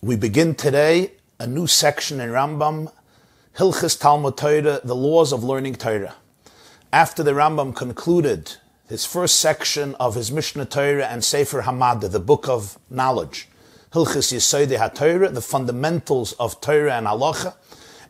We begin today a new section in Rambam, Hilchos Talmud Torah, the laws of learning Torah. After the Rambam concluded his first section of his Mishneh Torah and Sefer Hamada, the book of knowledge, Hilchos Yesodei HaTorah, the fundamentals of Torah and Halacha,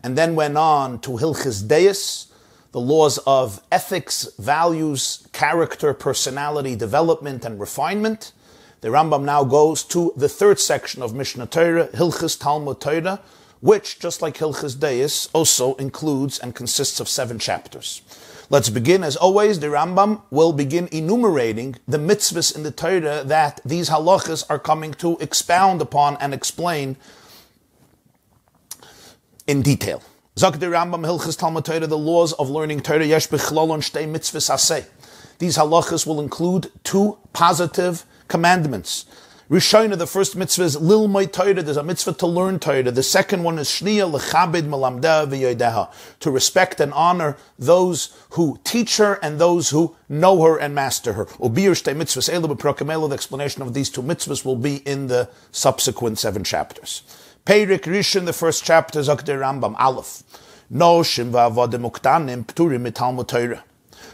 and then went on to Hilchos Deis, the laws of ethics, values, character, personality, development, and refinement. The Rambam now goes to the third section of Mishneh Torah, Hilchos Talmud Torah, which, just like Hilchos Deis, also includes and consists of 7 chapters. Let's begin. As always, the Rambam will begin enumerating the mitzvahs in the Torah that these halachas are coming to expound upon and explain in detail. Zok the Rambam, Hilchos Talmud Torah, the laws of learning Torah, yesh b'chlolon shtei mitzvahs aseh. These halachas will include 2 positive commandments. Rishona, the first mitzvah is lilmay Torah. There's a mitzvah to learn Torah. The second one is shniya lechabed melamdeh v'yodeha, to respect and honor those who teach her and those who know her and master her. Ubiyur shtei mitzvahs elu b'prokamelu. The explanation of these 2 mitzvahs will be in the subsequent 7 chapters. Peirik Rishon, the first chapter, Zok the Rambam, Aleph. Noshim v'avodim uktanim pturim mitalmud Torah.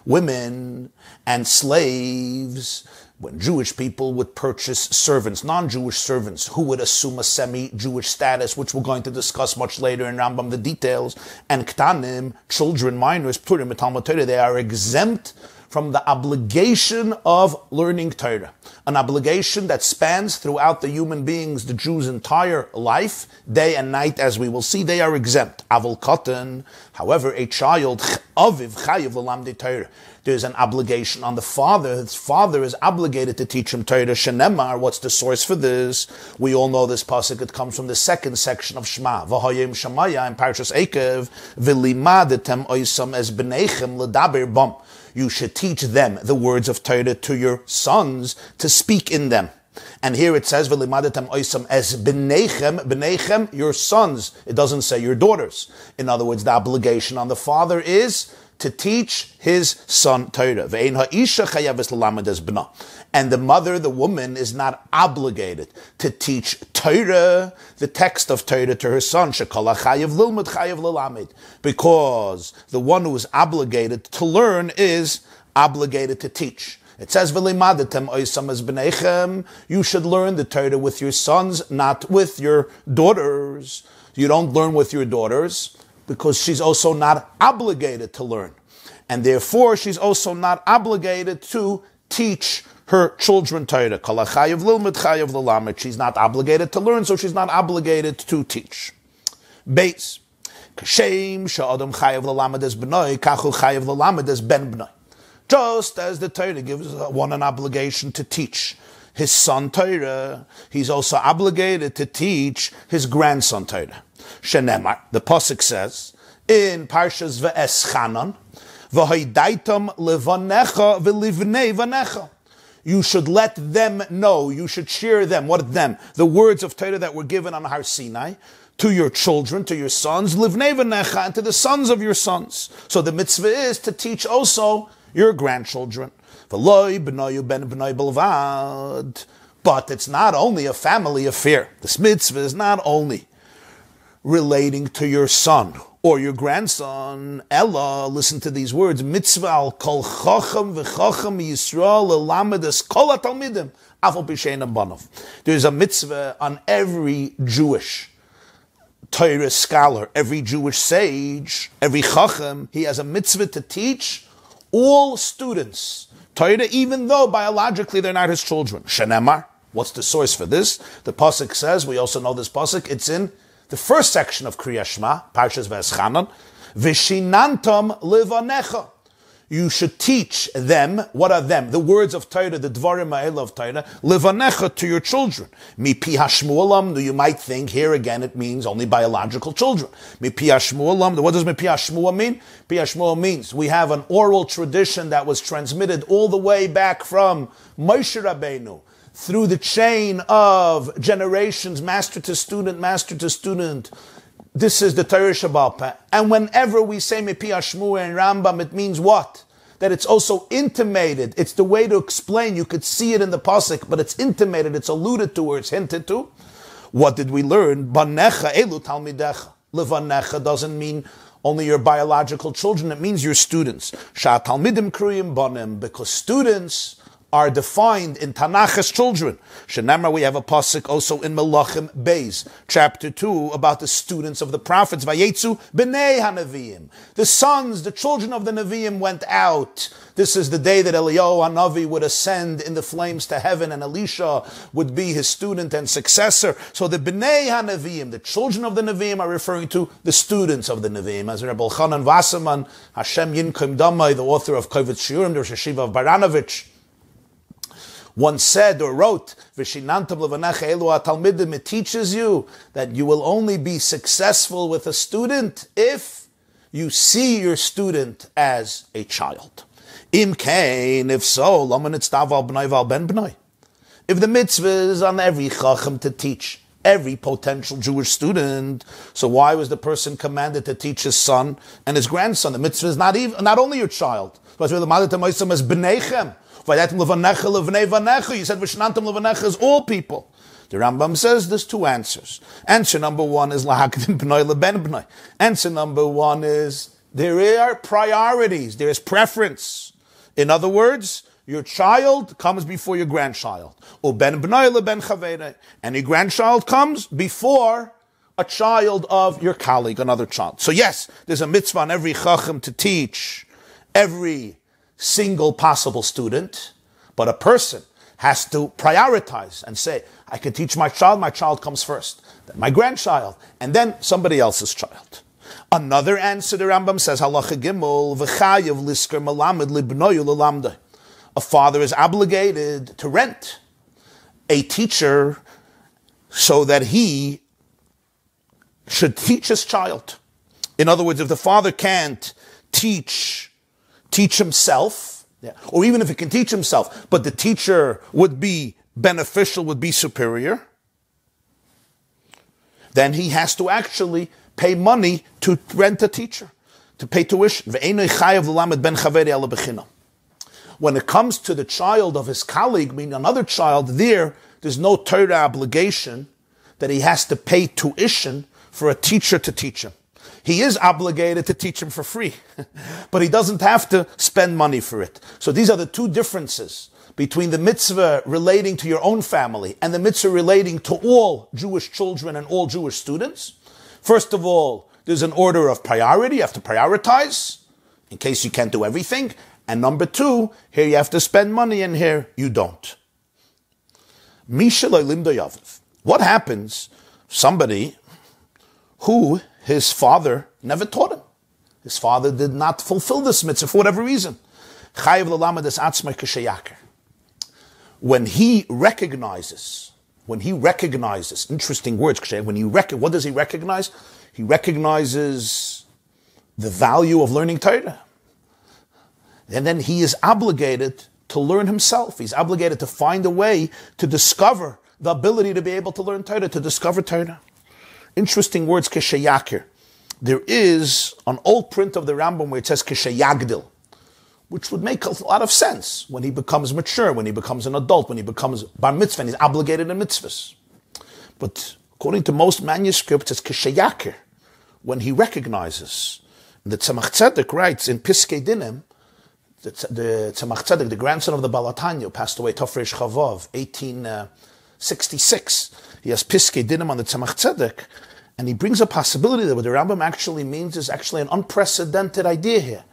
Women and slaves, when Jewish people would purchase servants, non-Jewish servants, who would assume a semi-Jewish status, which we're going to discuss much later in Rambam, the details, and ktanim, children, minors, pturim mitalmud Torah, they are exempt from the obligation of learning Torah, an obligation that spans throughout the human beings, the Jews' entire life, day and night, as we will see. They are exempt. Avol katan, however, a child, aviv chayiv l'lamdei Torah. There's an obligation on the father. His father is obligated to teach him Torah. Shenemar, what's the source for this? We all know this pasuk. It comes from the second section of Shema. V'hayim Shamaya in Parshas Ekev, v'limadetem oisam es b'neichem l'daber bam. You should teach them the words of Torah to your sons to speak in them. And here it says, v'limadetem oisam es b'neichem, your sons. It doesn't say your daughters. In other words, the obligation on the father is to teach his son Torah. And the mother, the woman, is not obligated to teach Torah, the text of Torah, to her son. Because the one who is obligated to learn is obligated to teach. It says, you should learn the Torah with your sons, not with your daughters. You don't learn with your daughters because she's also not obligated to learn. And therefore, she's also not obligated to teach her children Torah. She's not obligated to learn, so she's not obligated to teach. Beis. Just as the Torah gives one an obligation to teach his son Torah, he's also obligated to teach his grandson Torah. Shenemar, the pasuk says in Parshas Ve'eschanan, v'hoidaitam levanecha v'livnei vanecha. You should let them know, you should share them, what them? The words of Torah that were given on Har Sinai to your children, to your sons, livnei vanecha, and to the sons of your sons. So the mitzvah is to teach also your grandchildren. V'loi b'noyu ben b'noi belvad. But it's not only a family affair. This mitzvah is not only relating to your son or your grandson. Ella, listen to these words, mitzvah al kol chacham v'chacham Yisrael elamed es kol hatalmidim afal b'shein banov. There's a mitzvah on every Jewish Torah scholar, every Jewish sage, every chacham. He has a mitzvah to teach all students Torah, even though biologically they're not his children. Shenemar, what's the source for this? The pasuk says, we also know this pasuk, it's in the first section of Kriyas Shema, Parshas Ve'eschanan, V'shinantam levanecha. You should teach them, what are them? The words of Torah, the Dvarim Ha'el of Torah, levanecha, to your children. Mipi hashmu'olam, you might think here again it means only biological children. Mipi hashmu'olam, what does mipi hashmu'ah mean? Mipi hashmu'ah means we have an oral tradition that was transmitted all the way back from Moshe Rabbeinu, through the chain of generations, master to student, master to student. This is the Torah Shabbat Peh. And whenever we say Mipi Hashmuah in Rambam, it means what? That it's also intimated. It's the way to explain. You could see it in the pasuk, but it's intimated, it's alluded to, or it's hinted to. What did we learn? Banecha elu talmidecha. Levanecha doesn't mean only your biological children, it means your students. Talmidim kriyim banim, because students are defined in Tanakh as children. Shenamar, we have a pasuk also in Melachim Beis, chapter 2, about the students of the prophets. Vayetzu b'nei hanavim. The sons, the children of the Nevi'im went out. This is the day that Eliyahu Hanavi would ascend in the flames to heaven, and Elisha would be his student and successor. So the b'nei hanavim, the children of the Nevi'im, are referring to the students of the Nevi'im. As Rabbi Chanan Wasserman, Hashem Yinkom Damai, the author of Kovetz Shiurim, the Rosh Hashiva of Baranovich, once said or wrote, V'shinantam levanecha elu talmidim, it teaches you that you will only be successful with a student if you see your student as a child. Im kain, if so, laman itztav al b'nai v'al ben b'nai. If the mitzvah is on every chacham to teach every potential Jewish student, so why was the person commanded to teach his son and his grandson? The mitzvah is not only your child. But the Madat as b'neichem. You said Vishnantam Levanecha is all people. The Rambam says there's two answers. Answer number one is Lahakdim B'nai Leben B'nai. Answer number one is there are priorities, there is preference. In other words, your child comes before your grandchild. Uben B'nai Leben Chaveirei. And your grandchild comes before a child of your colleague, another child. So yes, there's a mitzvah on every chacham to teach every single possible student, but a person has to prioritize and say, I can teach my child comes first, then my grandchild, and then somebody else's child. Another answer, the Rambam says, Halacha Gimel, v'chayav lisker melamed libnoyu lelamdei. A father is obligated to rent a teacher so that he should teach his child. In other words, if the father can't teach himself, or even if he can teach himself, but the teacher would be beneficial, would be superior, then he has to actually pay money to rent a teacher, to pay tuition. When it comes to the child of his colleague, meaning another child, there's no Torah obligation that he has to pay tuition for a teacher to teach him. He is obligated to teach him for free, but he doesn't have to spend money for it. So these are the two differences between the mitzvah relating to your own family and the mitzvah relating to all Jewish children and all Jewish students. First of all, there's an order of priority. You have to prioritize in case you can't do everything. And number two, here you have to spend money and here you don't. What happens? Somebody who his father never taught him. His father did not fulfill this mitzvah for whatever reason. When he recognizes, interesting words, what does he recognize? He recognizes the value of learning Torah. And then he is obligated to learn himself. He's obligated to find a way to discover the ability to be able to learn Torah, to discover Torah. Interesting words, keshayakir. There is an old print of the Rambam where it says keshayagdil, which would make a lot of sense when he becomes mature, when he becomes an adult, when he becomes bar mitzvah, and he's obligated in mitzvahs. But according to most manuscripts, it's keshayakir, when he recognizes. The Tzemach Tzedek writes in Piskei Dinim, the Tzemach Tzedek, the grandson of the Baal HaTanya, passed away Tafresh Chavav, 1866. He has Piskei Dinim on the Tzemach Tzedek, and he brings a possibility that what the Rambam actually means is actually an unprecedented idea here.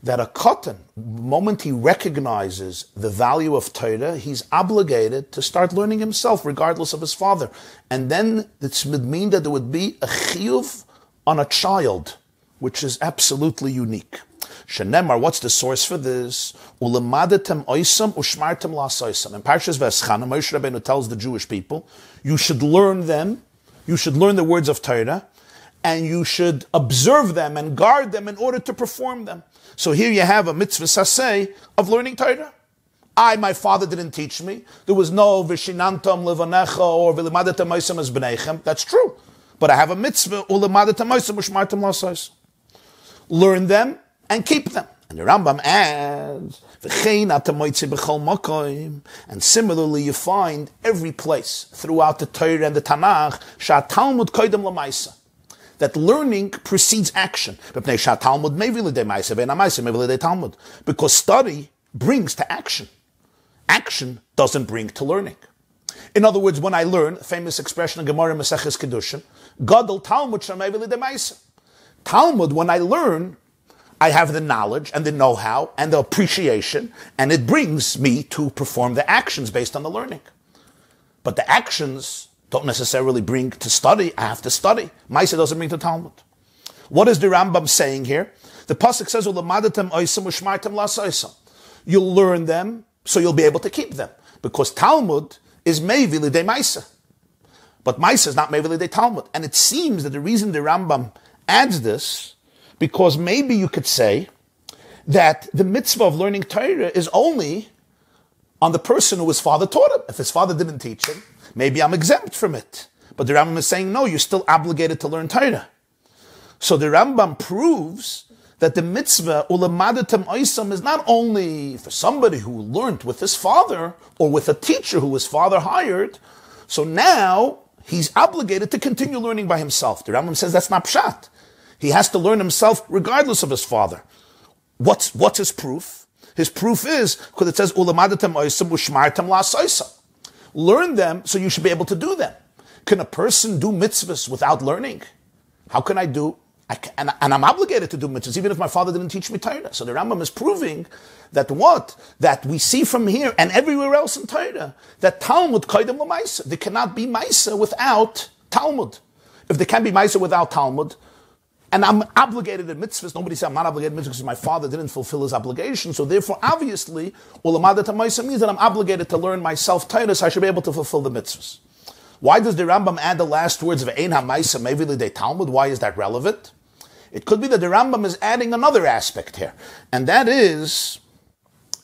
That a katan, the moment he recognizes the value of Torah, he's obligated to start learning himself, regardless of his father. And then it would mean that there would be a chiyuv on a child, which is absolutely unique. Shenemar, what's the source for this? Ulemadetem oisam ushmartem lasoisam. In Parshas V'eschana, Moshe Rabbeinu tells the Jewish people, you should learn them, you should learn the words of Torah, and you should observe them and guard them in order to perform them. So here you have a mitzvah saseh of learning Torah. My father didn't teach me. There was no vishinantam levanecha or v'lemadatem oisam as b'neichem. That's true. But I have a mitzvah, ulemadetem oisam ushmartem lasoisam. Learn them and keep them. And the Rambam adds, and similarly you find every place throughout the Torah and the Tanakh, that learning precedes action. Because study brings to action. Action doesn't bring to learning. In other words, when I learn, famous expression in Gemara Maseches Kedushin, Gadol Talmud Shamei V'Lidemaisa. Talmud, when I learn, I have the knowledge and the know-how and the appreciation, and it brings me to perform the actions based on the learning. But the actions don't necessarily bring to study. I have to study. Maisa doesn't bring to Talmud. What is the Rambam saying here? The pasuk says, you'll learn them, so you'll be able to keep them. Because Talmud is Mevi L'Dei Maisa. But Maisa is not Mevi L'Dei Talmud. And it seems that the reason the Rambam adds this, because maybe you could say that the mitzvah of learning Torah is only on the person who his father taught him. If his father didn't teach him, maybe I'm exempt from it. But the Rambam is saying, no, you're still obligated to learn Torah. So the Rambam proves that the mitzvah, ulamadatem oisam, is not only for somebody who learned with his father or with a teacher who his father hired. So now he's obligated to continue learning by himself. The Rambam says that's not pshat. He has to learn himself regardless of his father. What's his proof? His proof is, because it says, ulamadatem oisam ushmartem la'asoisam. Learn them, so you should be able to do them. Can a person do mitzvahs without learning? How can I do? And I'm obligated to do mitzvahs, even if my father didn't teach me Torah. So the Rambam is proving that what? That we see from here and everywhere else in Torah, that Talmud kaidem l'maisa. There cannot be maisa without Talmud. If there can be maisa without Talmud, and I'm obligated in mitzvahs, nobody said I'm not obligated in mitzvahs because my father didn't fulfill his obligation. So therefore, obviously, ulamadat ha'maisa means that I'm obligated to learn myself Torah, so I should be able to fulfill the mitzvahs. Why does the Rambam add the last words of ein ha'maisa mevi l'dei Talmud? Why is that relevant? It could be that the Rambam is adding another aspect here, and that is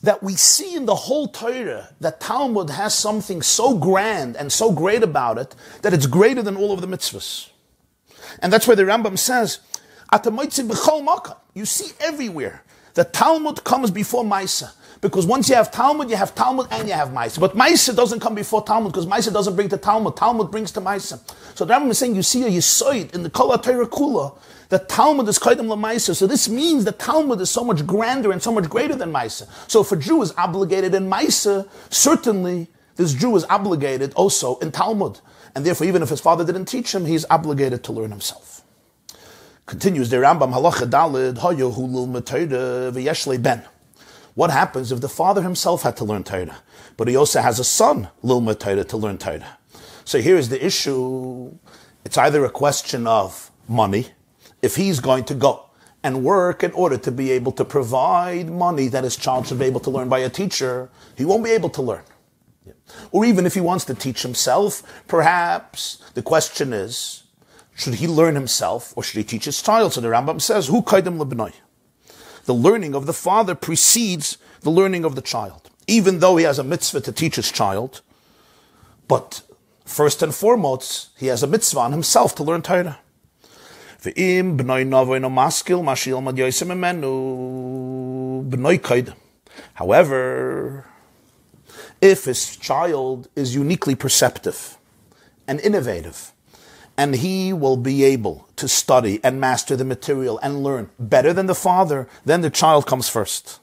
that we see in the whole Torah that Talmud has something so grand and so great about it that it's greater than all of the mitzvahs. And that's where the Rambam says, you see everywhere that Talmud comes before Maisa. Because once you have Talmud and you have Maisa. But Maisa doesn't come before Talmud because Maisa doesn't bring to Talmud. Talmud brings to Maisa. So the Rambam is saying you see a Yisoid in the Kol HaTorah Kula that Talmud is Kaidem LaMaisa. So this means that Talmud is so much grander and so much greater than Maisa. So if a Jew is obligated in Maisa, certainly this Jew is obligated also in Talmud. And therefore even if his father didn't teach him, he's obligated to learn himself. Continues the Rambam, Halacha Dalid, Hayo Hulul M'Torah V'Yesh Ben. What happens if the father himself had to learn Torah, but he also has a son, Lil Torah, to learn Torah? So here is the issue. It's either a question of money, if he's going to go and work in order to be able to provide money that his child should be able to learn by a teacher, he won't be able to learn. Or even if he wants to teach himself, perhaps the question is, should he learn himself or should he teach his child? So the Rambam says, Hu kaidem lebnoi. The learning of the father precedes the learning of the child. Even though he has a mitzvah to teach his child, but first and foremost, he has a mitzvah on himself to learn Torah. However, if his child is uniquely perceptive and innovative, and he will be able to study and master the material and learn better than the father, then the child comes first.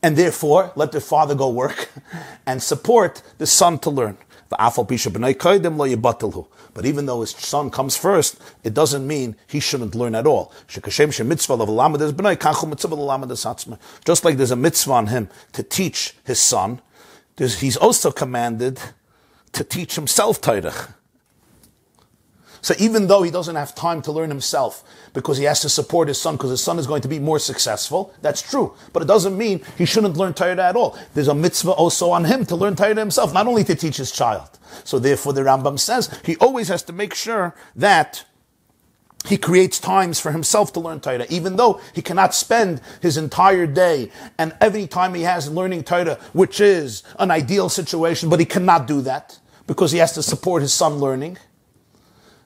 And therefore, let the father go work and support the son to learn. But even though his son comes first, it doesn't mean he shouldn't learn at all. Just like there's a mitzvah on him to teach his son, he's also commanded to teach himself Torah. So even though he doesn't have time to learn himself because he has to support his son because his son is going to be more successful, that's true. But it doesn't mean he shouldn't learn Torah at all. There's a mitzvah also on him to learn Torah himself, not only to teach his child. So therefore the Rambam says he always has to make sure that he creates times for himself to learn Torah, even though he cannot spend his entire day and every time he has learning Torah, which is an ideal situation, but he cannot do that because he has to support his son learning.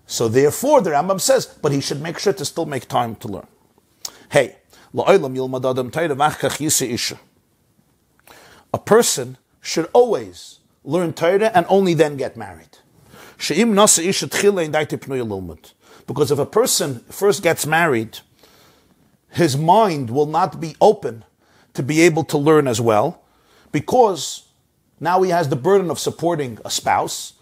So therefore, the Rambam says, but he should make sure to still make time to learn. Hey, a person should always learn Torah and only then get married. Because if a person first gets married, his mind will not be open to be able to learn as well, because now he has the burden of supporting a spouse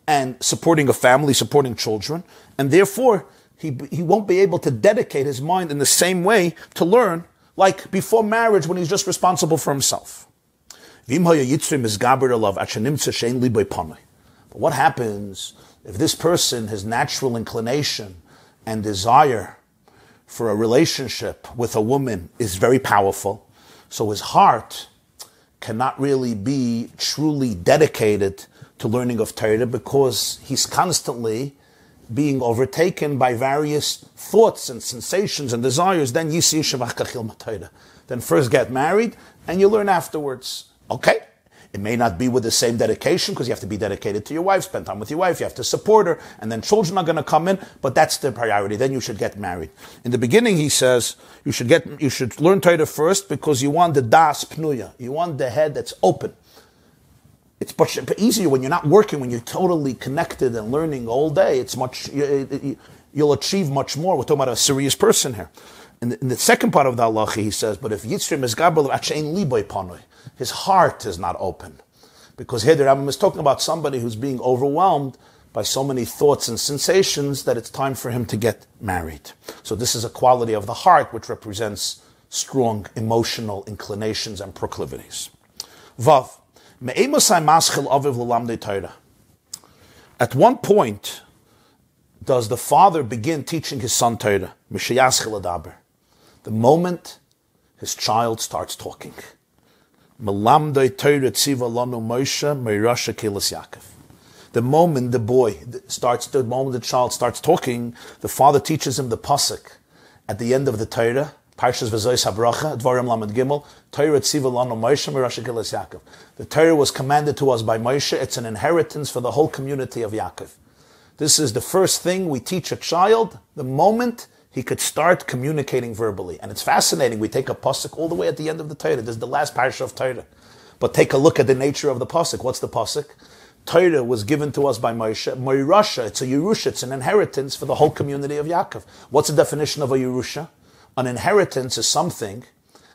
and supporting a family, supporting children, and therefore he won't be able to dedicate his mind in the same way to learn like before marriage when he's just responsible for himself. But what happens if this person, his natural inclination and desire for a relationship with a woman is very powerful, so his heart cannot really be truly dedicated to learning of Torah because he's constantly being overtaken by various thoughts and sensations and desires? Then first get married and you learn afterwards. Okay, it may not be with the same dedication because you have to be dedicated to your wife, spend time with your wife, you have to support her, and then children are going to come in, but that's the priority. Then you should get married. In the beginning, he says, you should learn Torah first because you want the das pnuya. You want the head that's open. It's much easier when you're not working, when you're totally connected and learning all day. It's much, you'll achieve much more. We're talking about a serious person here. In the second part of the halacha, he says, but if Yitzrim is gabel achein liboy panoi, his heart is not open. Because here the Rambam is talking about somebody who's being overwhelmed by so many thoughts and sensations that it's time for him to get married. So this is a quality of the heart which represents strong emotional inclinations and proclivities. Vav. At one point, does the father begin teaching his son Torah? The moment his child starts talking. The moment the child starts talking, the father teaches him the pasuk at the end of the Torah, Parshas V'zois HaBracha, Dvarim Lamed Gimel, Torah tziva lanu Moshe Merasha Keles Yaakov. The Torah was commanded to us by Moshe. It's an inheritance for the whole community of Yaakov. This is the first thing we teach a child, the moment he could start communicating verbally. And it's fascinating. We take a pasuk all the way at the end of the Torah. This is the last parasha of Torah. But take a look at the nature of the pasuk. What's the pasuk? Torah was given to us by Moshe. Moirasha, it's a Yerusha, it's an inheritance for the whole community of Yaakov. What's the definition of a Yerusha? An inheritance is something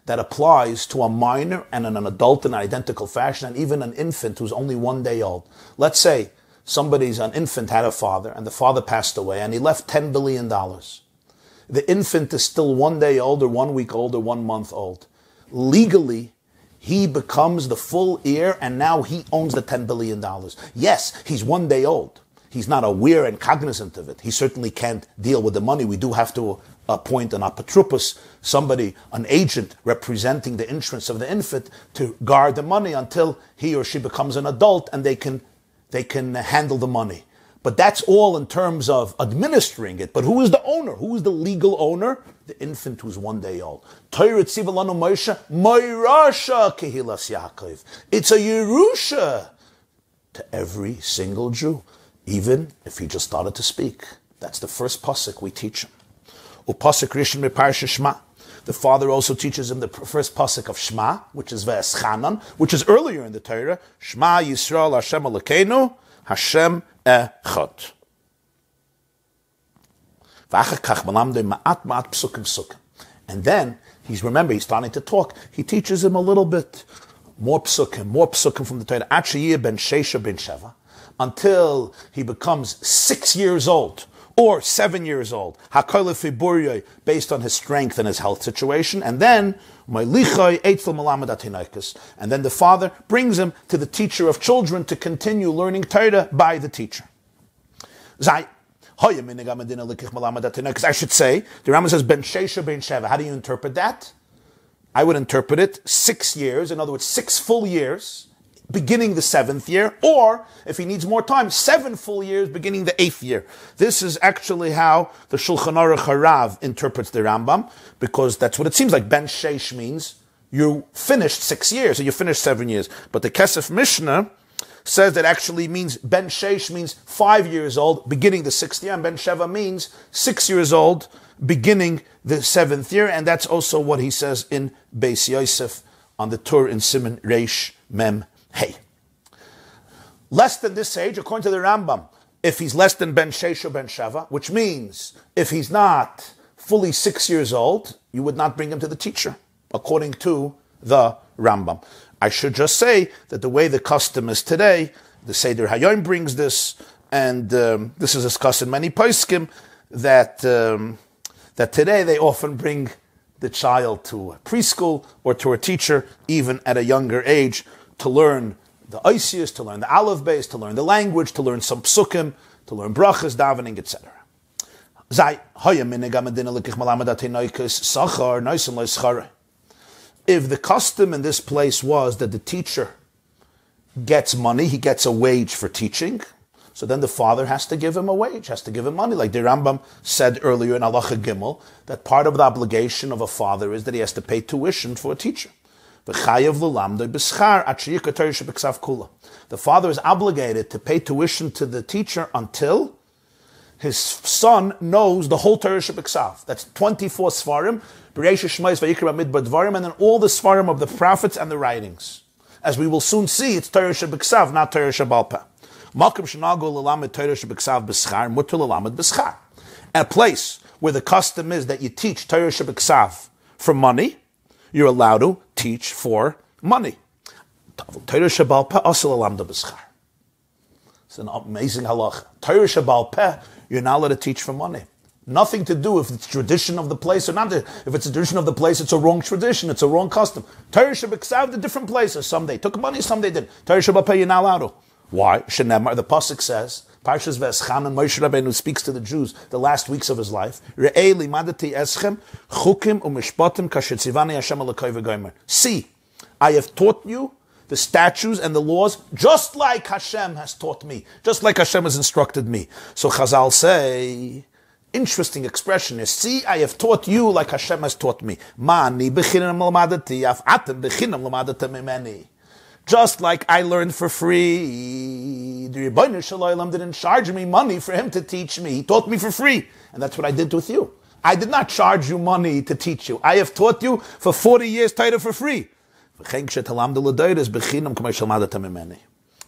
that applies to a minor and an adult in an identical fashion, and even an infant who's only 1 day old. Let's say an infant had a father, and the father passed away, and he left $10 billion. The infant is still 1 day old, or 1 week old, or 1 month old. Legally, he becomes the full heir, and now he owns the $10 billion. Yes, he's 1 day old. He's not aware and cognizant of it. He certainly can't deal with the money. We do have to appoint an apotropos, somebody, an agent representing the interests of the infant to guard the money until he or she becomes an adult and they can handle the money. But that's all in terms of administering it. But who is the owner? Who is the legal owner? The infant who's 1 day old. Torah tziva lanu Moshe, Moirasha kehilas Yaakov. It's a Yerusha to every single Jew, even if he just started to speak. That's the first pasuk we teach him. Upasuk rishon meparsha Shema. The father also teaches him the first pasuk of Shema, which is Ve'eschanan, which is earlier in the Torah. Shema Yisrael Hashem Elokeinu, Hashem Echad. And then, he's starting to talk. He teaches him a little bit more psukim from the Torah. Achiyeh ben Sheisha ben Sheva, until he becomes 6 years old or 7 years old. Based on his strength and his health situation. And then, and then the father brings him to the teacher of children to continue learning Torah by the teacher. Because I should say, the Rambam says, Ben Sheisha Ben Sheva. How do you interpret that? I would interpret it 6 years, in other words, 6 full years, beginning the 7th year, or, if he needs more time, 7 full years, beginning the 8th year. This is actually how the Shulchan Aruch Harav interprets the Rambam, because that's what it seems like. Ben Sheish means you finished 6 years, or you finished 7 years. But the Kesef Mishnah says that actually means Ben Sheish means 5 years old, beginning the 6th year, and Ben Sheva means 6 years old, beginning the 7th year, and that's also what he says in Beis Yosef on the Tur in Siman Reish Mem Hey. Less than this age, according to the Rambam, if he's less than Ben Sheish or Ben Sheva, which means if he's not fully 6 years old, you would not bring him to the teacher, according to the Rambam. I should just say that the way the custom is today, the Seder Hayom brings this, and this is discussed in many poskim, that today they often bring the child to a preschool or to a teacher, even at a younger age, to learn the Oisius, to learn the Aleph Beis, to learn the language, to learn some psukim, to learn brachas, davening, etc. If the custom in this place was that the teacher gets money, he gets a wage for teaching, so then the father has to give him a wage, has to give him money. Like the Rambam said earlier in Halacha Gimel, that part of the obligation of a father is that he has to pay tuition for a teacher. The father is obligated to pay tuition to the teacher until his son knows the whole Torah Shebiksav. That's 24 Svarim, Bereishis Shmos Vayikra Bamidbar Dvarim, and then all the Svarim of the prophets and the writings. As we will soon see, it's Torah Shebiksav, not Torah Shebal Peh. Malkum Shenago L'Lamed Torah Shebiksav B'Schar, Mutter L'Lamed B'Schar. A place where the custom is that you teach Torah Shebiksav for money, you're allowed to teach for money. Torah Shebal Peh Asel L'Lamed B'Schar. It's an amazing halacha. Torah Shebal Peh, you're not allowed to teach for money. Nothing to do if it's tradition of the place or not. If it's a tradition of the place, it's a wrong tradition, it's a wrong custom. Torah Shebiksav, the different places. Some they took money, some they didn't. Torah Shebal Peh, you're not allowed to. Why? Shenemar, the pasuk says, Parshas V'eschan, and Moshe Rabbeinu speaks to the Jews the last weeks of his life. Re'ei limadati eschem chukim u'mishpatim kasher tzivani Hashem Elokai v'gomer. See, I have taught you the statutes and the laws just like Hashem has taught me, just like Hashem has instructed me. So Chazal say, interesting expression is, see, I have taught you like Hashem has taught me. Mani b'chinam l'madati, af atem b'chinam l'madatem imeni. Just like I learned for free. The Rebbeinu Shalom didn't charge me money for him to teach me. He taught me for free. And that's what I did with you. I did not charge you money to teach you. I have taught you for 40 years Torah for free.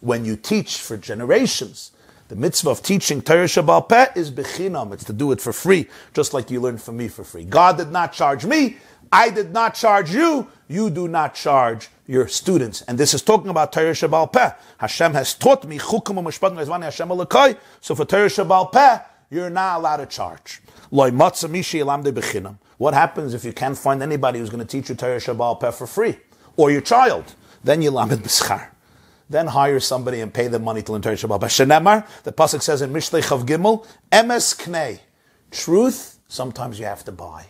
When you teach for generations, the mitzvah of teaching Torah Shebal Peh is bechinam. It's to do it for free, just like you learned from me for free. God did not charge me. I did not charge you. You do not charge your students. And this is talking about Torah Shebal Peh. Hashem has taught me chukim u'mishpatim ezvani Hashem Elokai. So for Torah Shebal Peh, you're not allowed to charge. Lo matzah mishi elamdei bechinam. What happens if you can't find anybody who's going to teach you Torah Shebal Peh for free? Or your child? Then you lamed b'schar. Then hire somebody and pay them money to learn Torah Shebal Peh. Shenemar, the pasuk says in Mishlei Chav Gimel, emes knei. Truth, sometimes you have to buy.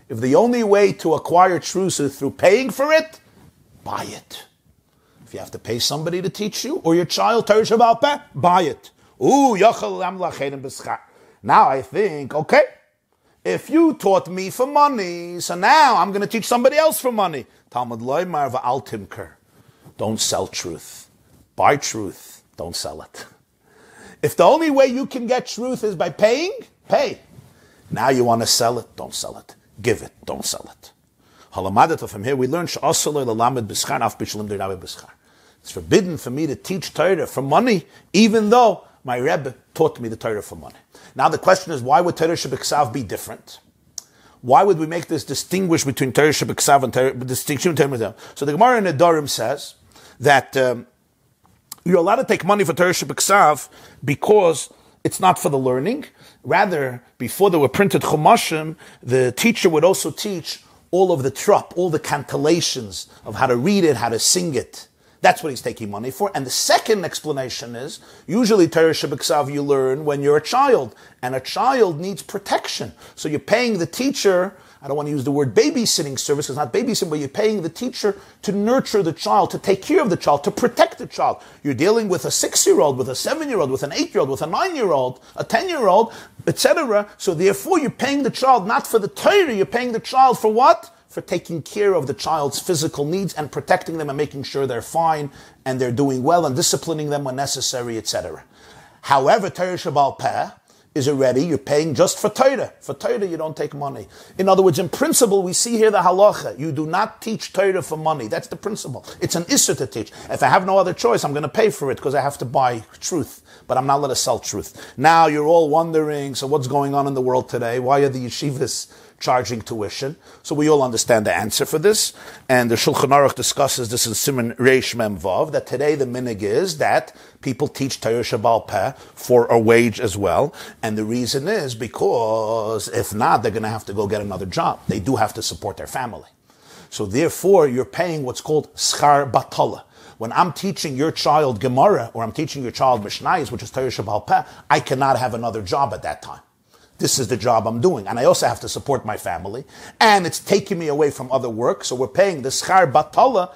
If the only way to acquire truth is through paying for it, buy it. If you have to pay somebody to teach you, or your child, Torah Shebal Peh, buy it. Now I think, okay, if you taught me for money, so now I'm going to teach somebody else for money. Talmud loymar va'al timker. Don't sell truth. Buy truth. Don't sell it. If the only way you can get truth is by paying, pay. Now you want to sell it, don't sell it. Give it, don't sell it. From here we learn it's forbidden for me to teach Torah for money, even though my Rebbe taught me the Torah for money. Now the question is, why would Torah Shebiksav be different? Why would we make this distinguish between Torah Shebiksav and Torah distinction? So the Gemara in Nedarim says that you're allowed to take money for Torah Shebiksav because it's not for the learning. Rather, before there were printed chumashim, the teacher would also teach all of the trup, all the cantillations of how to read it, how to sing it. That's what he's taking money for. And the second explanation is, usually Torah Shebiksav you learn when you're a child, and a child needs protection. So you're paying the teacher, I don't want to use the word babysitting service, it's not babysitting, but you're paying the teacher to nurture the child, to take care of the child, to protect the child. You're dealing with a 6-year-old, with a 7-year-old, with an 8-year-old, with a 9-year-old, a 10-year-old, etc. So therefore you're paying the child not for the Torah, you're paying the child for what? for taking care of the child's physical needs and protecting them and making sure they're fine and they're doing well and disciplining them when necessary, etc. However, Torah Shabbal Peh is already, you're paying just for Torah. For Torah, you don't take money. In other words, in principle, we see here the halacha. You do not teach Torah for money. That's the principle. It's an issur to teach. If I have no other choice, I'm going to pay for it because I have to buy truth. But I'm not allowed to sell truth. Now you're all wondering, so what's going on in the world today? Why are the yeshivas charging tuition? So we all understand the answer for this. And the Shulchan Aruch discusses this in Siman Reish Mem Vav, that today the minhag is that people teach Torah Shabbal Peh for a wage as well. And the reason is because if not, they're going to have to go get another job. They do have to support their family. So therefore, you're paying what's called schar batala. When I'm teaching your child Gemara, or I'm teaching your child Mishnayos, which is Torah Shabbal Peh, I cannot have another job at that time. This is the job I'm doing. And I also have to support my family. And it's taking me away from other work. So we're paying the schar batala,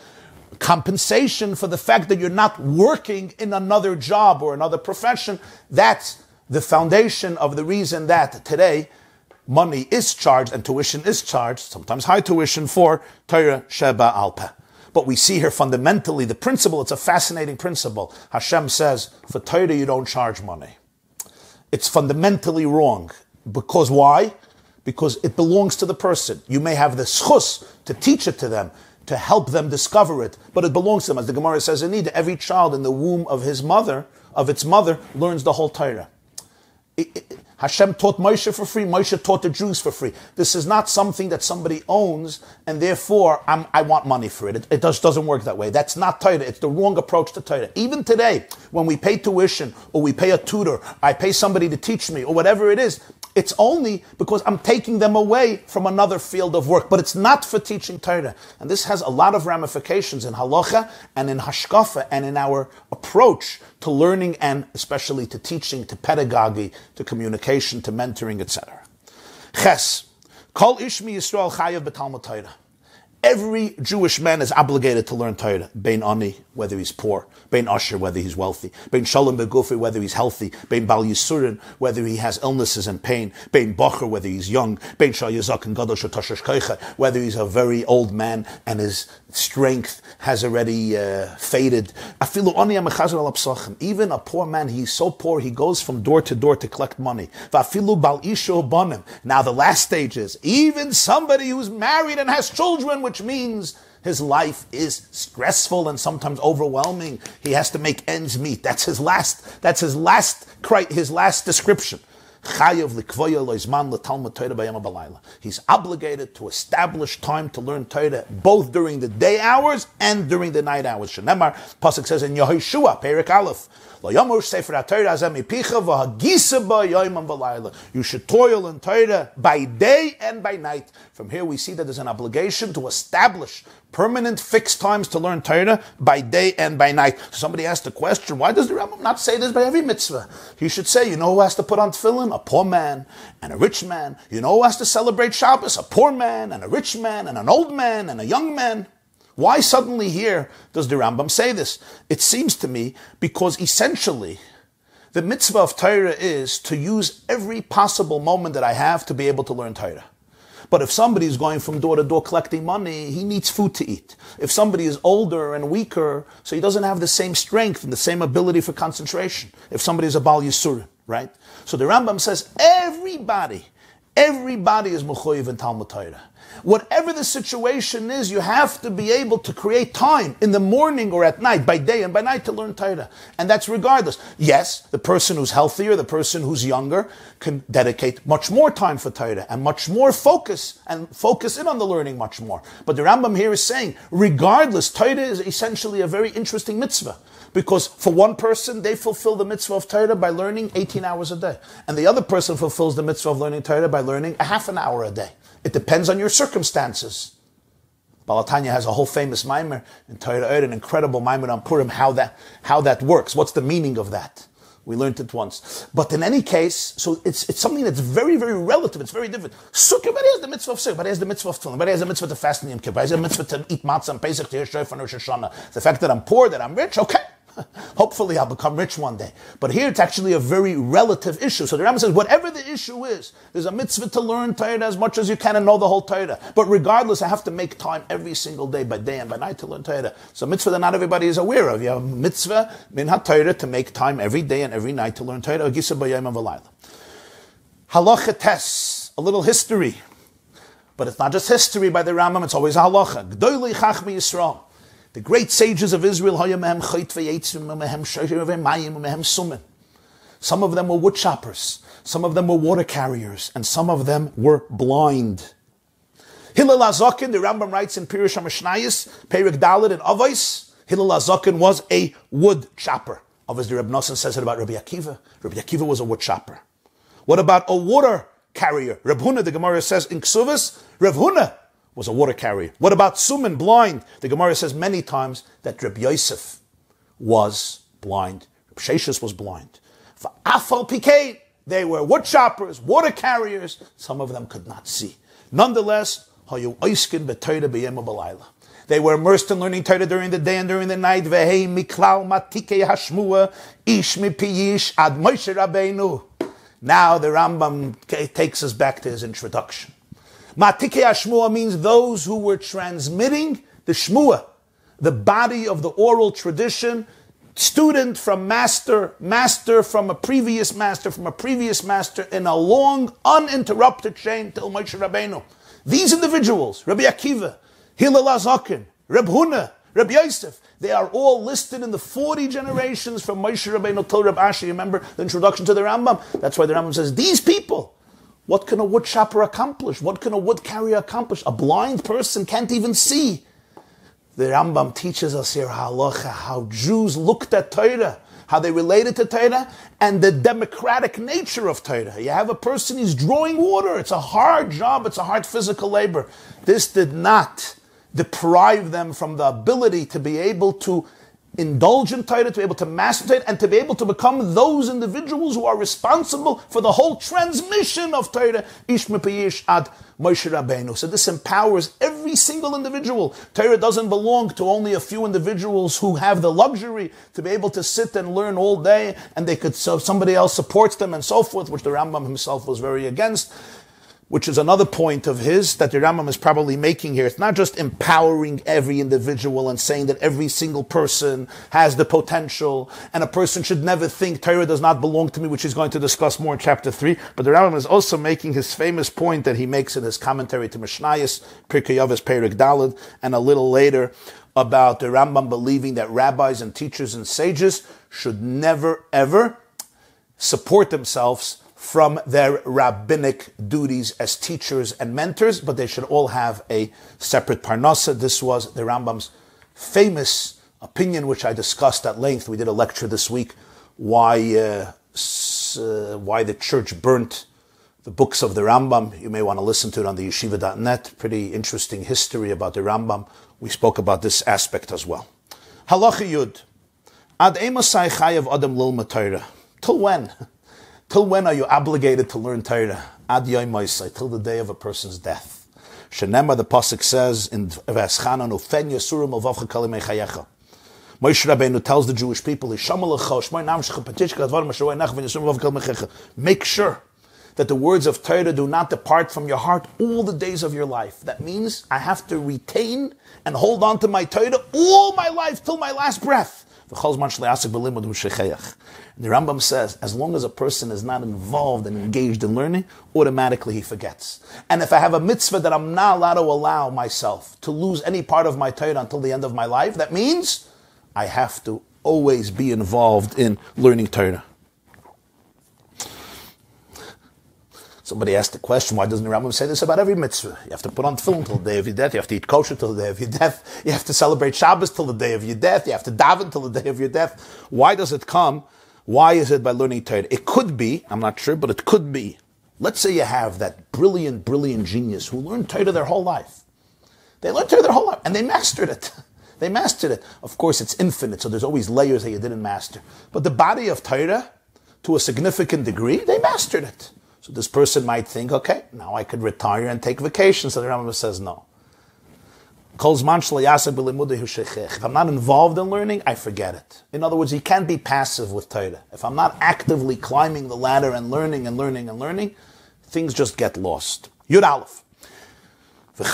compensation for the fact that you're not working in another job or another profession. That's the foundation of the reason that today money is charged and tuition is charged, sometimes high tuition, for Torah Shabbal Peh. But we see here fundamentally the principle, it's a fascinating principle. Hashem says, for Torah you don't charge money. It's fundamentally wrong. Because why? Because it belongs to the person. You may have the schus to teach it to them, to help them discover it, but it belongs to them. As the Gemara says in Nida, every child in the womb of its mother, learns the whole Torah. Hashem taught Moshe for free. Moshe taught the Jews for free. This is not something that somebody owns, and therefore I want money for it. It just doesn't work that way. That's not Torah. It's the wrong approach to Torah. Even today, when we pay tuition, or we pay a tutor, I pay somebody to teach me, or whatever it is, it's only because I'm taking them away from another field of work. But it's not for teaching Torah. And this has a lot of ramifications in halacha and in hashkafa and in our approach to learning and especially to teaching, to pedagogy, to communication, to mentoring, etc. Ches. Kol ishmi Yisrael chayav b'talmud Torah. Every Jewish man is obligated to learn Torah. Bein ani, whether he's poor. Bein asher, whether he's wealthy. Bein shalom begufi, whether he's healthy. Bein bal yisurin, whether he has illnesses and pain. Bein bacher, whether he's young. Bein shal yazak and gadol shetoshesh koicha, whether he's a very old man and his strength has already faded. Afilu ani amechazer al apsachim. Even a poor man, he's so poor he goes from door to door to collect money. Vafilu bal isho banim. Now the last stage is even somebody who's married and has children, which means his life is stressful and sometimes overwhelming. He has to make ends meet. That's his last description. He's obligated to establish time to learn Torah both during the day hours and during the night hours. Shenemar, Pasuk says in Yehoshua, Perek Aleph, you should toil in Torah by day and by night. From here we see that there's an obligation to establish permanent fixed times to learn Torah by day and by night. Somebody asked the question, why does the Rambam not say this by every mitzvah? He should say, you know who has to put on tefillin? A poor man and a rich man. You know who has to celebrate Shabbos? A poor man and a rich man and an old man and a young man. Why suddenly here does the Rambam say this? It seems to me because essentially the mitzvah of Torah is to use every possible moment that I have to be able to learn Torah. But if somebody is going from door to door collecting money, he needs food to eat. If somebody is older and weaker, so he doesn't have the same strength and the same ability for concentration. If somebody is a Bal Yisurim, right? So the Rambam says everybody is mechuyev in Talmud Torah. Whatever the situation is, you have to be able to create time in the morning or at night, by day and by night, to learn Torah. And that's regardless. Yes, the person who's healthier, the person who's younger, can dedicate much more time for Torah and much more focus in on the learning much more. But the Rambam here is saying, regardless, Torah is essentially a very interesting mitzvah. Because for one person, they fulfill the mitzvah of Torah by learning 18 hours a day. And the other person fulfills the mitzvah of learning Torah by learning a half an hour a day. It depends on your circumstances. Balatanya has a whole famous maimer in Torah, an incredible maimer on Purim, how that works. What's the meaning of that? We learned it once. But in any case, so it's something that's very, very relative. It's very different. Sukkah, but he has the mitzvah of Sukkah, but he has the mitzvah of Tefillin, but he has the mitzvah to fast in Yom Kippur, but he has the mitzvah to eat matzah and Pesach to Rosh Hashanah. The fact that I'm poor, that I'm rich, okay. Hopefully I'll become rich one day. But here it's actually a very relative issue. So the Rambam says, whatever the issue is, there's a mitzvah to learn Torah as much as you can and know the whole Torah. But regardless, I have to make time every single day, by day and by night, to learn Torah. So mitzvah that not everybody is aware of. You have a mitzvah, min ha-Torah, to make time every day and every night to learn Torah. Halacha tes, a little history. But it's not just history by the Rambam, it's always a halacha. G'dolei chachmei Yisrael. The great sages of Israel, some of them were wood choppers, some of them were water carriers, and some of them were blind. Hillel HaZaken, the Rambam writes in Pirush HaMishnayos, Perek Dalet and Avos, Hillel HaZaken was a wood chopper. Obviously, Rabbi Nosson says it about Rabbi Akiva. Rabbi Akiva was a wood chopper. What about a water carrier? Reb Huna, the Gemara says in Ksuvas, Reb Huna was a water carrier. What about Suman, blind? The Gemara says many times that Reb Yosef was blind. Reb Sheshus was blind. For Afal Pikei, they were wood choppers, water carriers. Some of them could not see. Nonetheless, Hayu Oiskin B'Torah B'Yom U'Balayla. They were immersed in learning Torah during the day and during the night. Vehei Miklal Matikei Hashmua Ish Mipiyish Ad Moshe Rabbeinu. Now the Rambam takes us back to his introduction. Matikei Hashmua means those who were transmitting the Shmua, the body of the oral tradition, student from master, master from a previous master, from a previous master, in a long, uninterrupted chain till Moshe Rabbeinu. These individuals, Rabbi Akiva, Hillel HaZaken, Reb Huna, Reb Yosef, they are all listed in the 40 generations from Moshe Rabbeinu till Reb Ashi. Remember the introduction to the Rambam? That's why the Rambam says, these people, what can a wood chopper accomplish? What can a wood carrier accomplish? A blind person can't even see. The Rambam teaches us here halacha, how Jews looked at Torah, how they related to Torah, and the democratic nature of Torah. You have a person, he's drawing water. It's a hard job. It's a hard physical labor. This did not deprive them from the ability to be able to indulge in Torah, to be able to master Torah, and to be able to become those individuals who are responsible for the whole transmission of Torah, Ish Mipiyish Ad Moshe Rabbeinu. So this empowers every single individual. Torah doesn't belong to only a few individuals who have the luxury to be able to sit and learn all day, and they could, so somebody else supports them and so forth, which the Rambam himself was very against. Which is another point of his that the Rambam is probably making here. It's not just empowering every individual and saying that every single person has the potential and a person should never think Torah does not belong to me, which he's going to discuss more in chapter 3. But the Rambam is also making his famous point that he makes in his commentary to Mishnayos, Pirkei Avos Perek Daled, and a little later about the Rambam believing that rabbis and teachers and sages should never ever support themselves from their rabbinic duties as teachers and mentors, but they should all have a separate parnasa. This was the Rambam's famous opinion, which I discussed at length. We did a lecture this week, why the church burnt the books of the Rambam. You may want to listen to it on the yeshiva.net. Pretty interesting history about the Rambam. We spoke about this aspect as well. Halacha Yud. Ad emasai chayav adam lilma Torah. Till when? Till when are you obligated to learn Torah? Ad yom ma'aseh, till the day of a person's death. Shenema, the pasuk says in V'eschanan, ufen yasurim alvavcha kalimei chayecha. Moshe Rabbeinu tells the Jewish people, make sure that the words of Torah do not depart from your heart all the days of your life. That means I have to retain and hold on to my Torah all my life till my last breath. The Rambam says, as long as a person is not involved and engaged in learning, automatically he forgets. And if I have a mitzvah that I'm not allowed to allow myself to lose any part of my Torah until the end of my life, that means I have to always be involved in learning Torah. Somebody asked the question, why doesn't the Rambam say this about every mitzvah? You have to put on tefillin till the day of your death. You have to eat kosher till the day of your death. You have to celebrate Shabbos till the day of your death. You have to daven till the day of your death. Why does it come? Why is it by learning Torah? It could be, I'm not sure, but it could be. Let's say you have that brilliant genius who learned Torah their whole life. They learned Torah their whole life, and they mastered it. They mastered it. Of course, it's infinite, so there's always layers that you didn't master. But the body of Torah, to a significant degree, they mastered it. So this person might think, okay, now I could retire and take vacation. So the Rambam says no. If I'm not involved in learning, I forget it. In other words, you can't be passive with Torah. If I'm not actively climbing the ladder and learning, things just get lost. Yud Aleph. A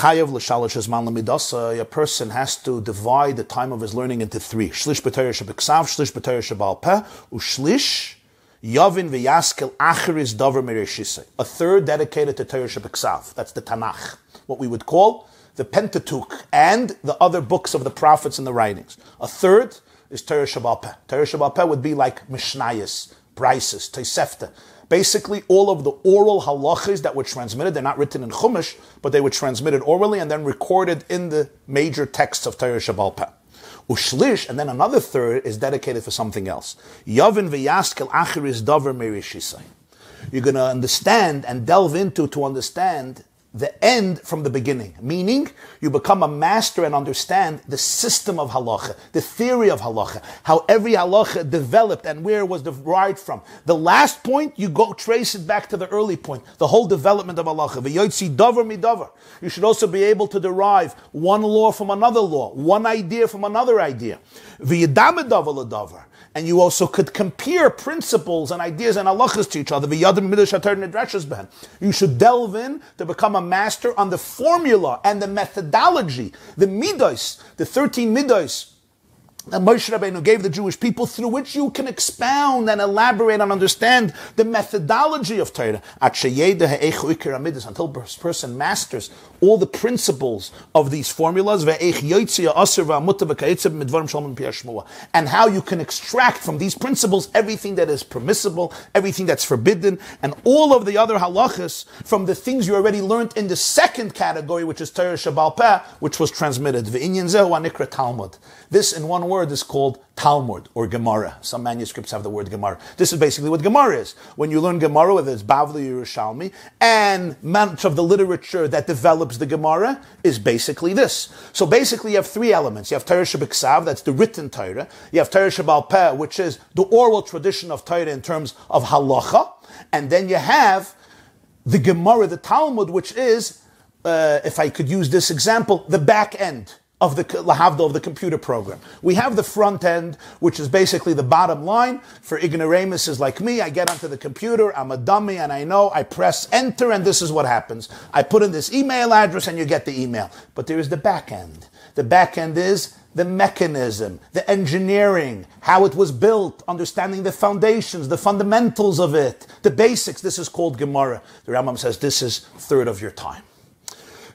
person has to divide the time of his learning into three. Shlish b'Torah shebeksav, shlish b'Torah shebal peh, u'shlish yavin v'yaskel acheris davar mereshisei. A third dedicated to Torah shebeksav. That's the Tanakh, what we would call the Pentateuch and the other books of the prophets and the writings. A third is Torah shebal peh. Torah shebal peh would be like Mishnayos, Brises, Tosefta. Basically, all of the oral halachas that were transmitted, they're not written in Chumash, but they were transmitted orally and then recorded in the major texts of Torah Shebal Peh. Ushlish, and then another third is dedicated for something else. Yavin v'yaskel acheris davar merishisai. You're going to understand and delve into to understand the end from the beginning. Meaning, you become a master and understand the system of halacha, the theory of halacha, how every halacha developed and where it was derived from. The last point, you go trace it back to the early point, the whole development of halacha. V'yotzi davar midavar. You should also be able to derive one law from another law, one idea from another idea. V'yedam davar l'davar. And you also could compare principles and ideas and halachas to each other. You should delve in to become a master on the formula and the methodology, the midos, the 13 midos that Moshe Rabbeinu gave the Jewish people, through which you can expound and elaborate and understand the methodology of Torah. Until this person masters all the principles of these formulas, and how you can extract from these principles everything that is permissible, everything that's forbidden, and all of the other halachas from the things you already learned in the second category, which is Torah Shebal Peh, which was transmitted. This, in one word, is called Talmud or Gemara. Some manuscripts have the word Gemara. This is basically what Gemara is. When you learn Gemara, whether it's Bavli or Yerushalmi, and much of the literature that develops the Gemara is basically this. So basically you have three elements. You have Torah Shebeksav, that's the written Torah. You have Torah Shebal Peh, which is the oral tradition of Torah in terms of halacha. And then you have the Gemara, the Talmud, which is, if I could use this example, the back end of the lahavdol of the computer program. We have the front end, which is basically the bottom line. For ignoramuses like me, I get onto the computer, I'm a dummy, and I know I press enter, and this is what happens. I put in this email address, and you get the email. But there is the back end. The back end is the mechanism, the engineering, how it was built, understanding the foundations, the fundamentals of it, the basics. This is called Gemara. The Rambam says this is a third of your time.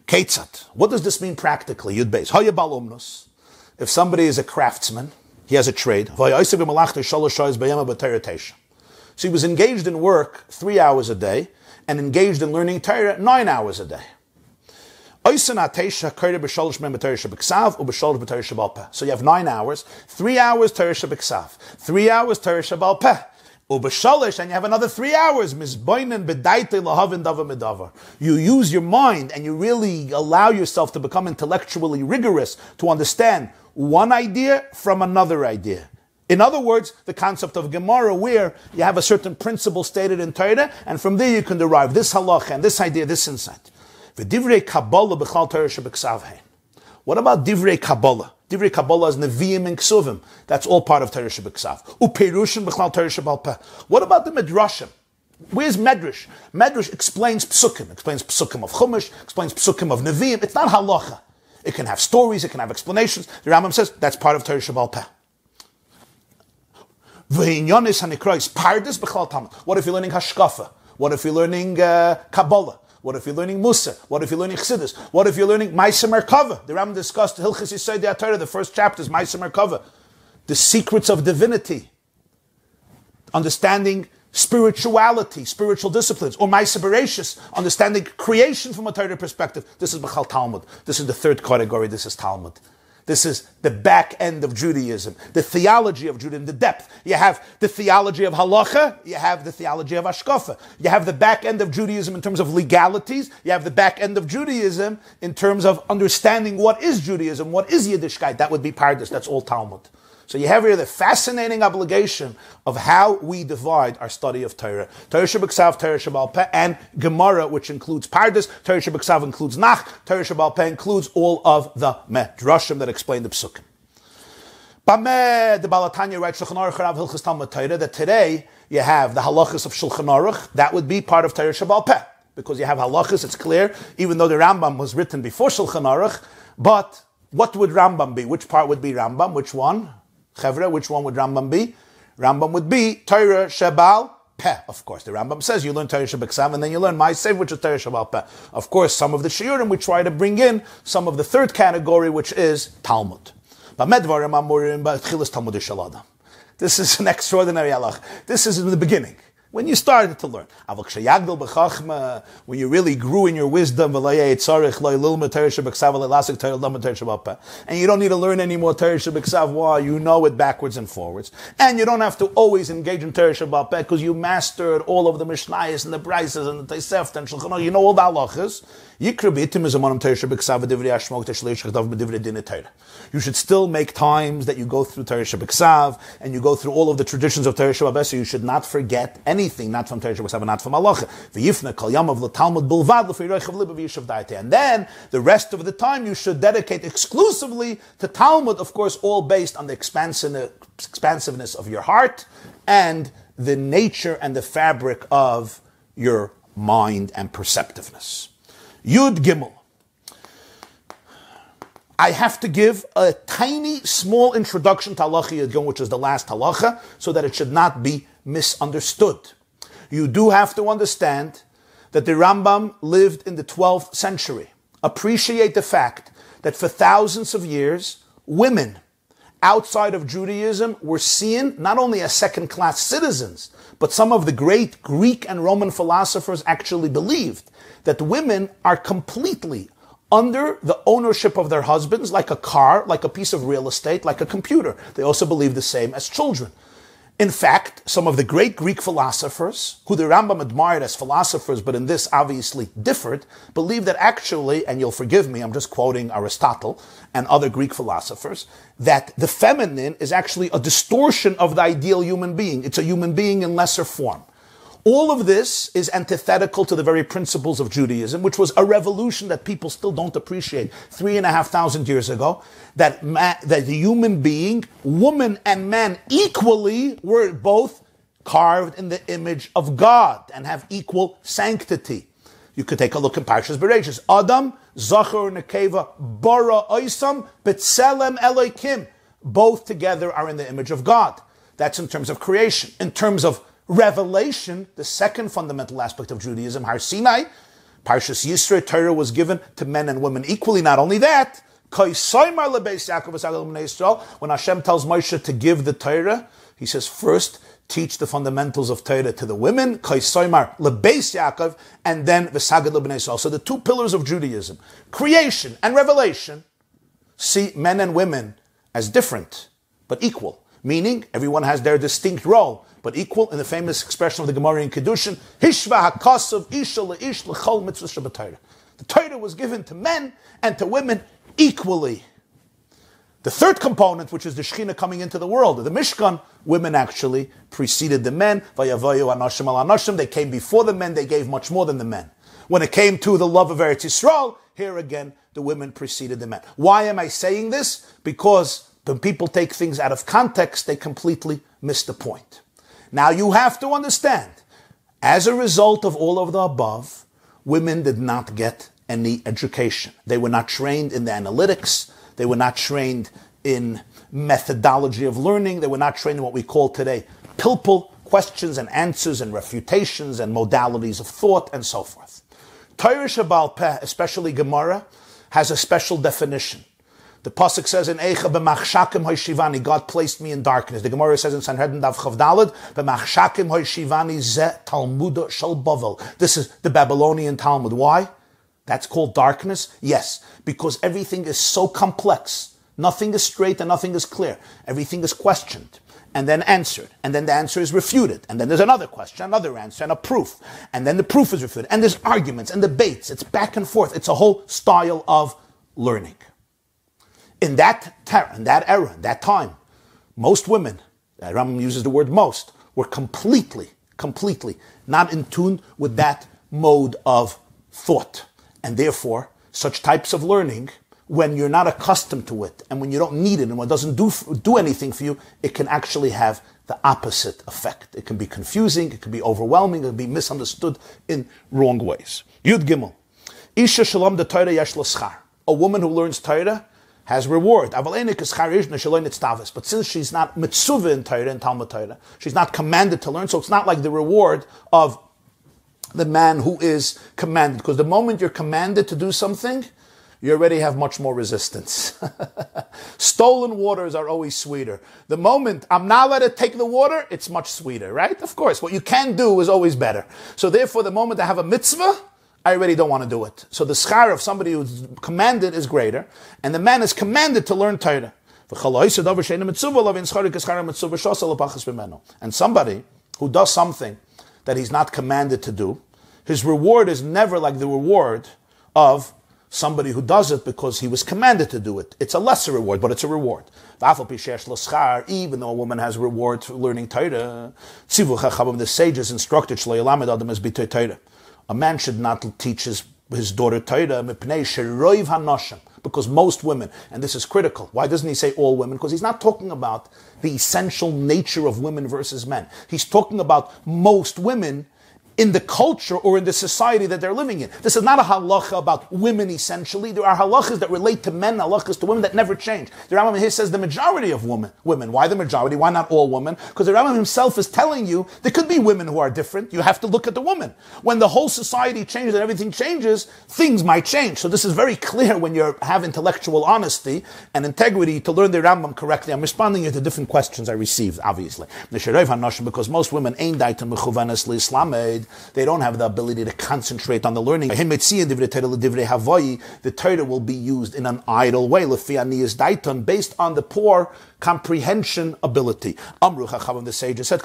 Ketzat. What does this mean practically? Yud Beis. Haya bal umnus. If somebody is a craftsman, he has a trade. So he was engaged in work 3 hours a day and engaged in learning Torah 9 hours a day. So you have 9 hours, 3 hours Torah Shebeksav, 3 hours Torah Shebal Peh. And you have another 3 hours. You use your mind and you really allow yourself to become intellectually rigorous to understand one idea from another idea. In other words, the concept of Gemara, where you have a certain principle stated in Torah, and from there you can derive this halacha and this idea, this insight. What about Divrei Kabbalah? Divrei Kabbalah is Nevi'im and Ksuvim. That's all part of Torah Shebeksav. Uperushim b'chlal Torah Shebal Peh. What about the Midrashim? Where's Medrash? Medrash explains Psukim of Chumash, explains Psukim of Nevi'im. It's not halacha. It can have stories, it can have explanations. The Rambam says that's part of Torah Shebal Peh. V'inyonis hanikrois pardes b'chlal Talmud. What if you're learning Hashkafa? What if you're learning Kabbalah? What if you're learning Musa? What if you're learning Chassidus? What if you're learning Ma'aseh Merkava? The Rambam discussed Hilchos Talmud Torah, the first chapter is Ma'aseh Merkava. The secrets of divinity. Understanding spirituality, spiritual disciplines. Or Ma'aseh Bereshis, understanding creation from a Torah perspective. This is B'chal Talmud. This is the third category. This is Talmud. This is the back end of Judaism, the theology of Judaism, the depth. You have the theology of halacha, you have the theology of hashkafa. You have the back end of Judaism in terms of legalities, you have the back end of Judaism in terms of understanding what is Judaism, what is Yiddishkeit. That would be Pardes, that's all Talmud. So you have here the fascinating obligation of how we divide our study of Torah. Torah Shebeksav, Torah Shebal Peh, and Gemara, which includes Pardes. Torah Shebeksav includes Nach. Torah Shebal Peh includes all of the Medrashim that explain the Psukim. Bameh, the Balatanya writes, Shulchan Aruch Rav Hilchos Talmud Torah, that today you have the halachas of Shulchan Aruch. That would be part of Torah Shebal Peh, because you have halachas, it's clear, even though the Rambam was written before Shulchan Aruch. But what would Rambam be? Which part would be Rambam? Which one? Chevra, which one would Rambam be? Rambam would be Torah Shebal Peh. Of course, the Rambam says you learn Torah Shebeksav and then you learn Ma'asev, which is Torah Shebal Peh. Of course, some of the Shiurim we try to bring in some of the third category, which is Talmud. This is an extraordinary halach. This is in the beginning, when you started to learn. When you really grew in your wisdom, and you don't need to learn any more Torah Shebeksav. Why? You know it backwards and forwards. And you don't have to always engage in Torah Shebal Peh because you mastered all of the Mishnayos and the Brises and the Tosefta and Shulchan Aruch. You know all the halachas. You should still make times that you go through Torah Shebeksav and you go through all of the traditions of Torah Shebal Peh, so you should not forget anything, not from Torah Shebeksav and not from halacha. And then the rest of the time you should dedicate exclusively to Talmud, of course, all based on the expansiveness of your heart and the nature and the fabric of your mind and perceptiveness. Yud Gimel. I have to give a tiny, small introduction to halacha Yud Gimel, which is the last halacha, so that it should not be misunderstood. You do have to understand that the Rambam lived in the 12th century. Appreciate the fact that for thousands of years, women outside of Judaism were seen not only as second-class citizens, but some of the great Greek and Roman philosophers actually believed that women are completely under the ownership of their husbands, like a car, like a piece of real estate, like a computer. They also believe the same as children. In fact, some of the great Greek philosophers, who the Rambam admired as philosophers, but in this obviously differed, believed that actually, and you'll forgive me, I'm just quoting Aristotle and other Greek philosophers, that the feminine is actually a distortion of the ideal human being. It's a human being in lesser form. All of this is antithetical to the very principles of Judaism, which was a revolution that people still don't appreciate 3,500 years ago, that the human being, woman and man equally, were both carved in the image of God and have equal sanctity. You could take a look at Parshas Bereshis. Adam, Zachor, Nekeva, Bara, Oisam, B'Tselem, Elokim. Both together are in the image of God. That's in terms of creation. In terms of revelation, the second fundamental aspect of Judaism, Har Sinai, Parshas Yisro, Torah was given to men and women equally. Not only that, when Hashem tells Moshe to give the Torah, he says, first, teach the fundamentals of Torah to the women, and then v'sagad l'bnei Yisrael. So the two pillars of Judaism, creation and revelation, see men and women as different, but equal. Meaning, everyone has their distinct role, but equal in the famous expression of the Gemara in Kedushin, Hishva hakasav isha le'ish l'chol mitzvah shabbat. The Torah was given to men and to women equally. The third component, which is the Shekhinah coming into the world, the Mishkan, women actually preceded the men. Vayavayu anashim al anashim. They came before the men. They gave much more than the men. When it came to the love of Eretz Yisrael, here again, the women preceded the men. Why am I saying this? Because when people take things out of context, they completely miss the point. Now you have to understand, as a result of all of the above, women did not get any education. They were not trained in the analytics. They were not trained in methodology of learning. They were not trained in what we call today pilpul, questions and answers and refutations and modalities of thought and so forth. Torah Shebal Peh, especially Gemara, has a special definition. The pasuk says in Eicha b'machshakim hoishivani, God placed me in darkness. The Gemara says in Sanhedrin Daf Chav Daled, b'machshakim hoishivani ze Talmuda shel Bavel. This is the Babylonian Talmud. Why? That's called darkness? Yes, because everything is so complex. Nothing is straight and nothing is clear. Everything is questioned and then answered, and then the answer is refuted, and then there's another question, another answer, and a proof, and then the proof is refuted, and there's arguments and debates. It's back and forth. It's a whole style of learning. In that era, that time, most women, Rambam uses the word most, were completely not in tune with that mode of thought. And therefore, such types of learning, when you're not accustomed to it, and when you don't need it, and when it doesn't do anything for you, it can actually have the opposite effect. It can be confusing, it can be overwhelming, it can be misunderstood in wrong ways. Yud Gimel. Isha shalom de Torah yesh lo schar. A woman who learns Torah has reward. But since she's not mitzvah in Torah, in Talmud Torah, she's not commanded to learn, so it's not like the reward of the man who is commanded. Because the moment you're commanded to do something, you already have much more resistance. Stolen waters are always sweeter. The moment I'm not allowed to take the water, it's much sweeter, right? Of course, what you can do is always better. So therefore, the moment I have a mitzvah, I already don't want to do it. So the schar of somebody who's commanded is greater, and the man is commanded to learn Torah. And somebody who does something that he's not commanded to do, his reward is never like the reward of somebody who does it because he was commanded to do it. It's a lesser reward, but it's a reward. Even though a woman has reward for learning Torah, the sages instructed, a man should not teach his daughter Torah because most women, and this is critical. Why doesn't he say all women? Because he's not talking about the essential nature of women versus men. He's talking about most women in the culture or in the society that they're living in. This is not a halacha about women essentially. There are halachas that relate to men, halachas to women that never change. The Rambam here says the majority of women. Why the majority? Why not all women? Because the Rambam himself is telling you there could be women who are different. You have to look at the woman. When the whole society changes and everything changes, things might change. So this is very clear when you have intellectual honesty and integrity to learn the Rambam correctly. I'm responding to different questions I received, obviously. Because most women ain't they don't have the ability to concentrate on the learning. The Torah will be used in an idle way, based on the poor comprehension ability. The sages said,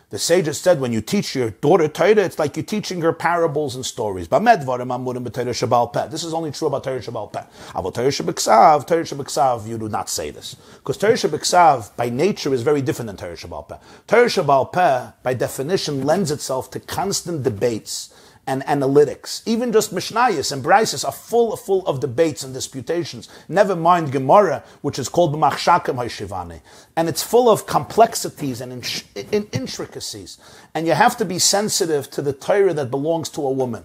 the sages said, when you teach your daughter Torah, it's like you're teaching her parables and stories. This is only true about Torah Shabbal Peh. Torah Shabbat, you do not say this. Because Torah Shabbat, by nature, is very different than Torah Shabbal Peh. Torah Shabbal Peh, by definition, lends itself to constant debates and analytics. Even just Mishnayos and Braisos are full of debates and disputations. Never mind Gemara, which is called B'machshakim Hayshivane. And it's full of complexities and intricacies. And you have to be sensitive to the Torah that belongs to a woman.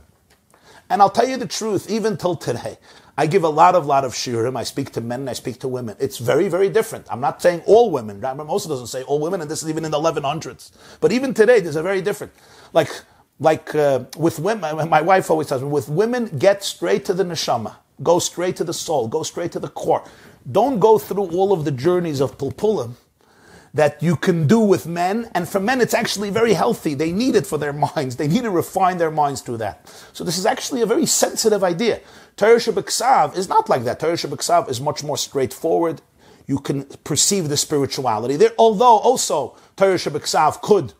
And I'll tell you the truth, even till today, I give a lot of shiurim. I speak to men and I speak to women. It's very, very different. I'm not saying all women. Rambam also doesn't say all women, and this is even in the 1100s. But even today, there's a very different. With women, my wife always tells me, with women, get straight to the neshama. Go straight to the soul. Go straight to the core. Don't go through all of the journeys of pulpulim that you can do with men. And for men, it's actually very healthy. They need it for their minds. They need to refine their minds through that. So this is actually a very sensitive idea. Torah Shabbat is not like that. Torah Shabbat is much more straightforward. You can perceive the spirituality there. Although also Torah Shabbat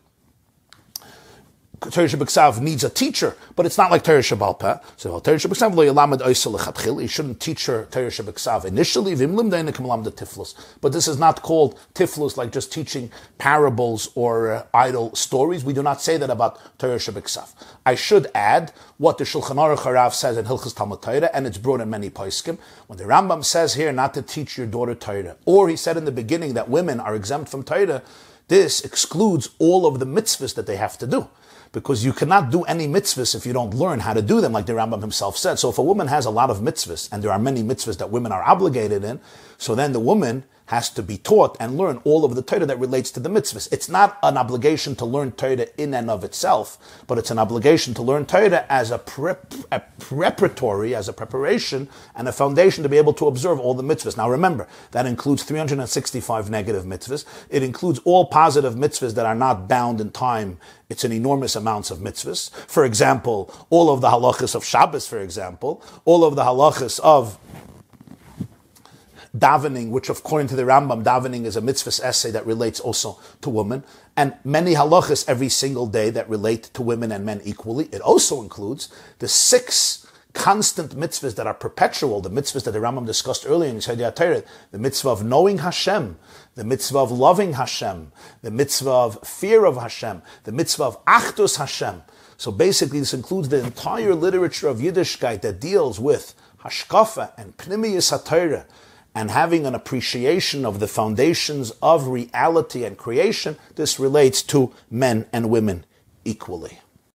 Torah Shabbat needs a teacher, but it's not like Torah Shabbal Peh. So Torah Shabbat lo yelamed oisel lechatchil. You shouldn't teach her Torah Shabbat initially. V'imlim deina k'malam de tiflus. But this is not called tiflus, like just teaching parables or idle stories. We do not say that about Torah Shabbat. I should add what the Shulchan Aruch Harav says in Hilchos Talmud Torah, and it's brought in many poskim. When the Rambam says here not to teach your daughter Torah, or he said in the beginning that women are exempt from Torah, this excludes all of the mitzvahs that they have to do. Because you cannot do any mitzvahs if you don't learn how to do them, like the Rambam himself said. So if a woman has a lot of mitzvahs, and there are many mitzvahs that women are obligated in, so then the woman has to be taught and learn all of the Torah that relates to the mitzvahs. It's not an obligation to learn Torah in and of itself, but it's an obligation to learn Torah as a preparatory, as a preparation, and a foundation to be able to observe all the mitzvahs. Now remember, that includes 365 negative mitzvahs. It includes all positive mitzvahs that are not bound in time. It's an enormous amounts of mitzvahs. For example, all of the halachas of Shabbos, for example, all of the halachas of davening, which according to the Rambam, davening is a mitzvah essay that relates also to women, and many halachas every single day that relate to women and men equally. It also includes the 6 constant mitzvahs that are perpetual, the mitzvahs that the Rambam discussed earlier in Yisrael Torah, the mitzvah of knowing Hashem, the mitzvah of loving Hashem, the mitzvah of fear of Hashem, the mitzvah of achdus Hashem. So basically this includes the entire literature of Yiddishkeit that deals with hashkafa and pnimiyus HaTorah, and having an appreciation of the foundations of reality and creation. This relates to men and women equally.